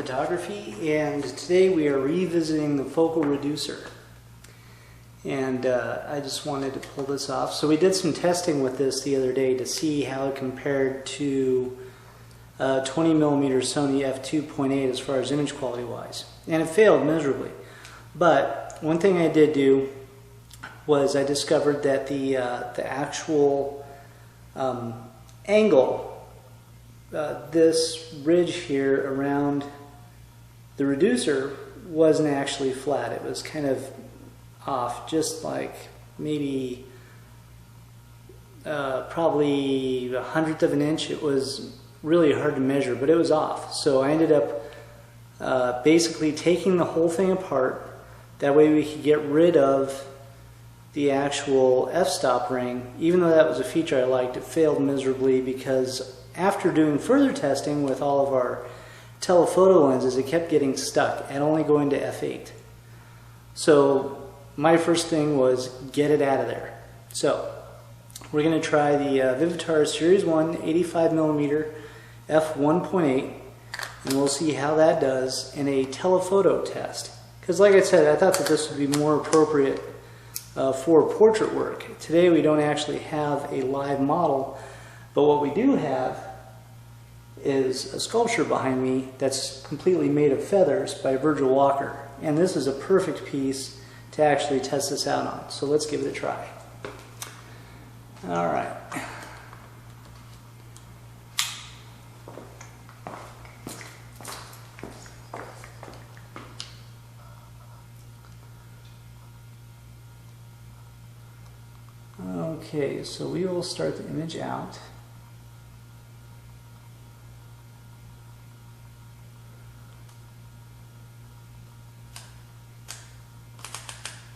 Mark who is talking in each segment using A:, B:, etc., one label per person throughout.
A: Photography, and today we are revisiting the focal reducer. And I just wanted to pull this off. So we did some testing with this the other day to see how it compared to 20mm Sony f2.8 as far as image quality wise, and it failed miserably. But one thing I did do was I discovered that the actual angle, this ridge here around the reducer, wasn't actually flat. It was kind of off, just like maybe probably 1/100 of an inch. It was really hard to measure, but it was off. So I ended up basically taking the whole thing apart. That way we could get rid of the actual f-stop ring. Even though that was a feature I liked, it failed miserably because after doing further testing with all of our telephoto lenses, it kept getting stuck and only going to f8. So my first thing was get it out of there. So we're going to try the Vivitar Series 1 85mm f1.8, and we'll see how that does in a telephoto test. Because like I said, I thought that this would be more appropriate for portrait work. Today we don't actually have a live model, but what we do have is a sculpture behind me that's completely made of feathers by Virgil Walker. And this is a perfect piece to actually test this out on. So let's give it a try. Alright. Okay, so we will start the image out.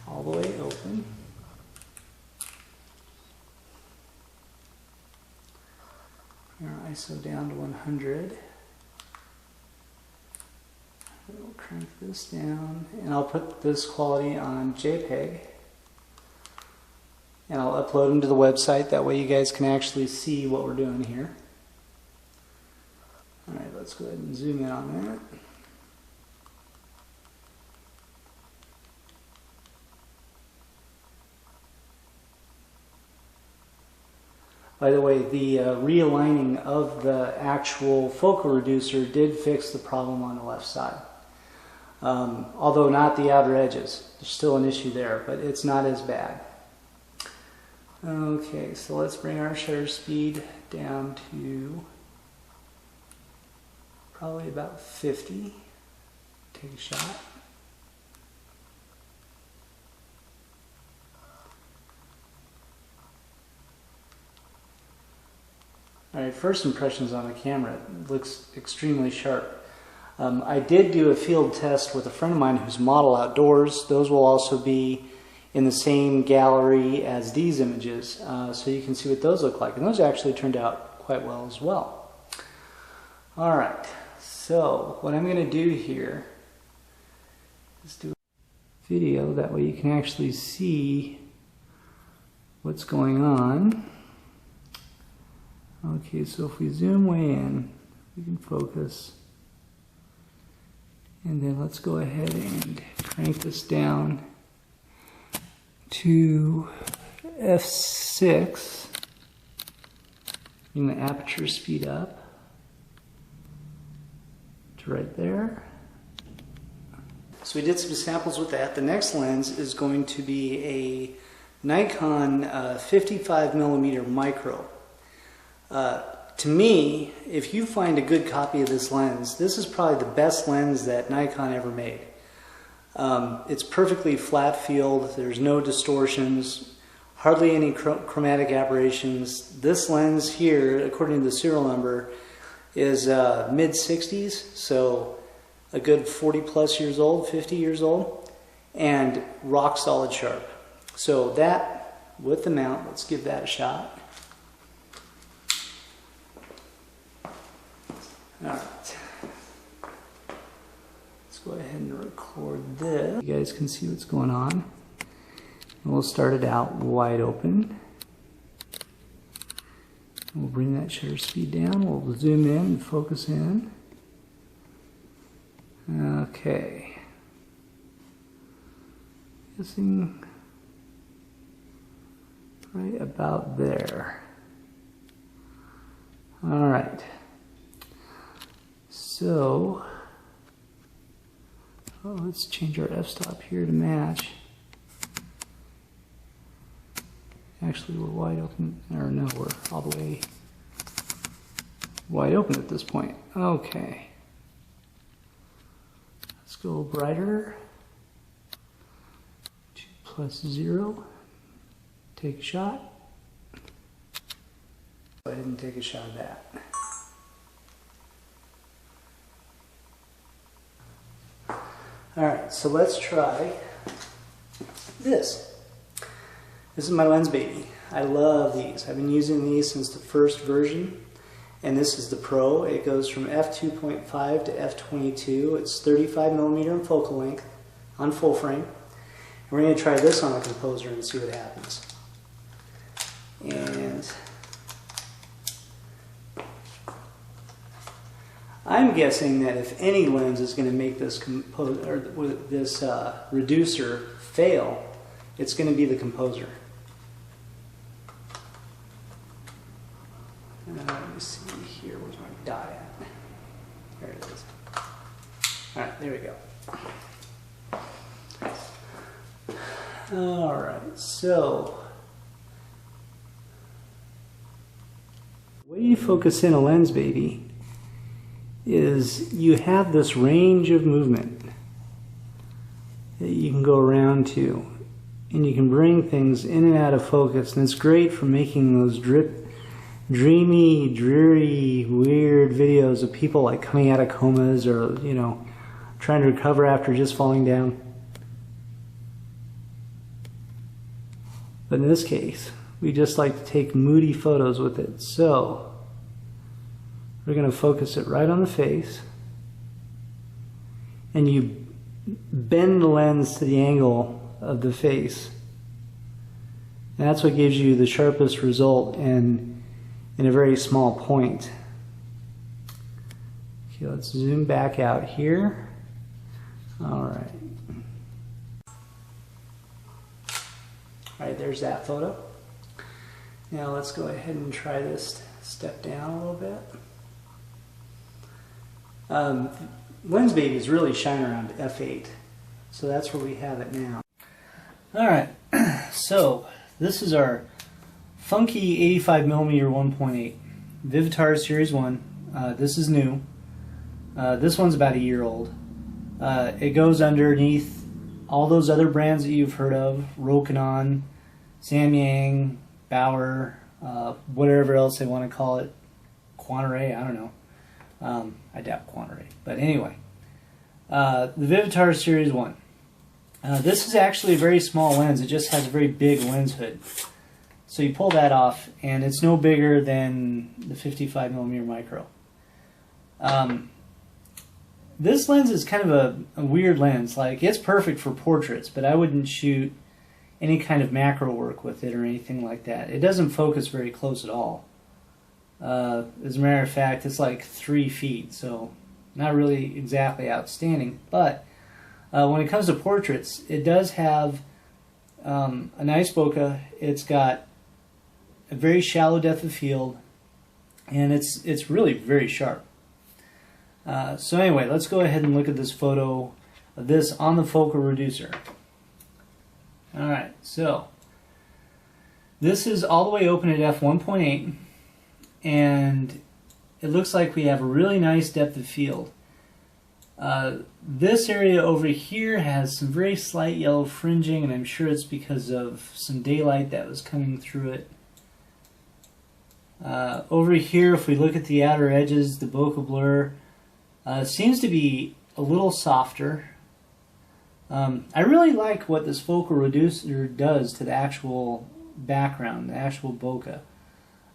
A: All the way open. Bring our ISO down to 100. We'll crank this down, and I'll put this quality on JPEG. And I'll upload them to the website, that way you guys can actually see what we're doing here. Alright, let's go ahead and zoom in on that. By the way, the realigning of the actual focal reducer did fix the problem on the left side. Although not the outer edges. There's still an issue there, but it's not as bad. Okay, so let's bring our shutter speed down to probably about 50. Take a shot. Alright, first impressions on the camera. It looks extremely sharp. I did do a field test with a friend of mine who's model outdoors. Those will also be in the same gallery as these images, so you can see what those look like. And those actually turned out quite well as well. Alright, so what I'm going to do here is do a video, that way you can actually see what's going on. Okay, so if we zoom way in, we can focus. And then let's go ahead and crank this down to f6, bring the aperture speed up to right there. So we did some samples with that. The next lens is going to be a Nikon 55mm micro. To me, if you find a good copy of this lens, this is probably the best lens that Nikon ever made. It's perfectly flat field, there's no distortions, hardly any chromatic aberrations. This lens here, according to the serial number, is mid-60s, so a good 40 plus years old, 50 years old, and rock solid sharp. So that, with the mount, let's give that a shot. Alright. Go ahead and record this. You guys can see what's going on. And we'll start it out wide open. We'll bring that shutter speed down. We'll zoom in and focus in. Okay. Guessing right about there. All right. So, let's change our f-stop here to match. Actually, we're wide open, or no, we're all the way wide open at this point. Okay. Let's go brighter. 2+0. Take a shot. I didn't take a shot of that. Alright, so let's try this. This is my Lensbaby. I love these. I've been using these since the first version. And this is the Pro. It goes from f2.5 to f22. It's 35mm in focal length on full frame. And we're going to try this on the composer and see what happens. And I'm guessing that if any lens is going to make this reducer fail, it's going to be the composer. Let me see here, where's my dot at? There it is. Alright, there we go. Alright, so the way you focus in a Lensbaby is you have this range of movement that you can go around to, and you can bring things in and out of focus, and it's great for making those dreamy, dreary, weird videos of people like coming out of comas or, you know, trying to recover after just falling down. But in this case, we just like to take moody photos with it. So we're going to focus it right on the face, and you bend the lens to the angle of the face. And that's what gives you the sharpest result in a very small point. Okay, let's zoom back out here. Alright. Alright, there's that photo. Now let's go ahead and try this step down a little bit. Lensbabies really shine around f8, so that's where we have it now. Alright, so this is our funky 85mm 1.8 Vivitar Series 1. This is new. This one's about a year old. It goes underneath all those other brands that you've heard of: Rokinon, Samyang, Bauer, whatever else they want to call it, Quantaray, I don't know. I doubt Quantaray, but anyway, the Vivitar Series 1. This is actually a very small lens. It just has a very big lens hood. So you pull that off, and it's no bigger than the 55mm micro. This lens is kind of a weird lens. Like, it's perfect for portraits, but I wouldn't shoot any kind of macro work with it or anything like that. It doesn't focus very close at all. As a matter of fact, it's like 3 feet, so not really exactly outstanding. But when it comes to portraits, it does have a nice bokeh. It's got a very shallow depth of field, and it's really very sharp. So anyway, let's go ahead and look at this photo of this on the focal reducer. Alright, so this is all the way open at f1.8, and it looks like we have a really nice depth of field. This area over here has some very slight yellow fringing, and I'm sure it's because of some daylight that was coming through it. Over here, if we look at the outer edges, the bokeh blur seems to be a little softer. I really like what this focal reducer does to the actual background, the actual bokeh.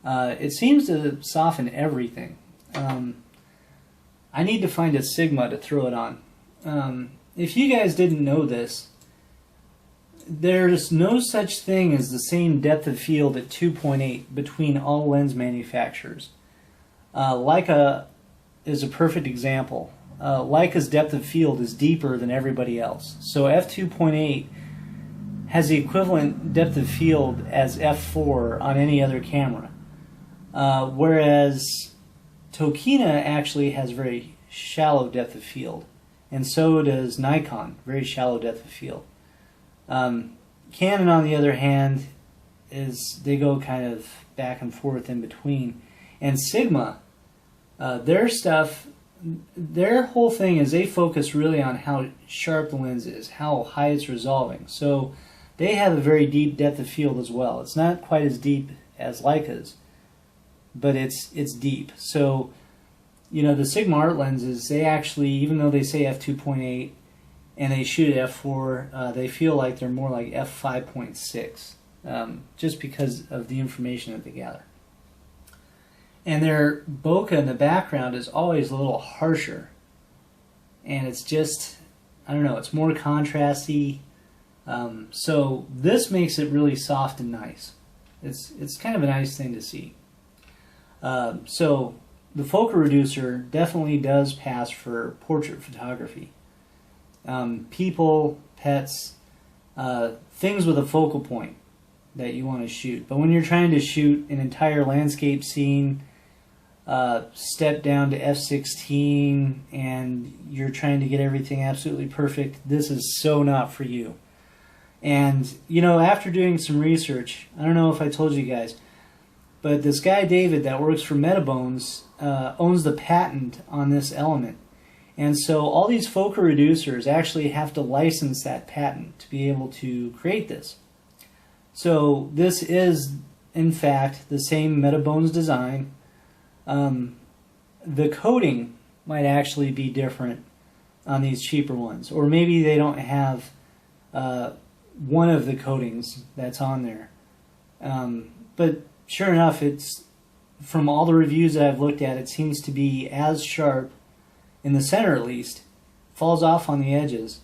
A: It seems to soften everything. I need to find a Sigma to throw it on. If you guys didn't know this, there's no such thing as the same depth of field at 2.8 between all lens manufacturers. Leica is a perfect example. Leica's depth of field is deeper than everybody else. So f2.8 has the equivalent depth of field as f4 on any other camera, whereas Tokina actually has very shallow depth of field, and so does Nikon, very shallow depth of field. Canon, on the other hand, they go kind of back and forth in between. And Sigma, their whole thing is they focus really on how sharp the lens is, how high it's resolving. So they have a very deep depth of field as well. It's not quite as deep as Leica's, but it's deep. So, you know, the Sigma art lenses, they actually, even though they say f2.8 and they shoot at f4, they feel like they're more like f5.6, just because of the information that they gather. And their bokeh in the background is always a little harsher, and it's just, I don't know, it's more contrasty. So this makes it really soft and nice. It's kind of a nice thing to see. So the focal reducer definitely does pass for portrait photography. People, pets, things with a focal point that you want to shoot. But when you're trying to shoot an entire landscape scene, step down to f16, and you're trying to get everything absolutely perfect, this is so not for you. And, you know, after doing some research, I don't know if I told you guys, but this guy David that works for Metabones owns the patent on this element. And so all these focal reducers actually have to license that patent to be able to create this. So this is, in fact, the same Metabones design. The coating might actually be different on these cheaper ones, or maybe they don't have one of the coatings that's on there. But sure enough, it's, from all the reviews that I've looked at, it seems to be as sharp, in the center at least, falls off on the edges.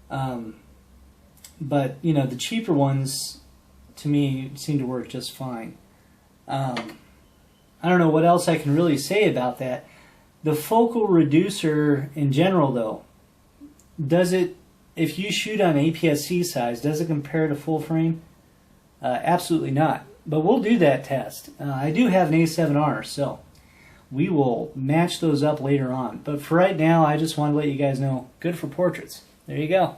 A: But, you know, the cheaper ones, to me, seem to work just fine. I don't know what else I can really say about that. The focal reducer in general, though, does it, if you shoot on APS-C size, does it compare to full frame? Absolutely not. But we'll do that test. I do have an A7R, so we will match those up later on. But for right now, I just want to let you guys know, good for portraits. There you go.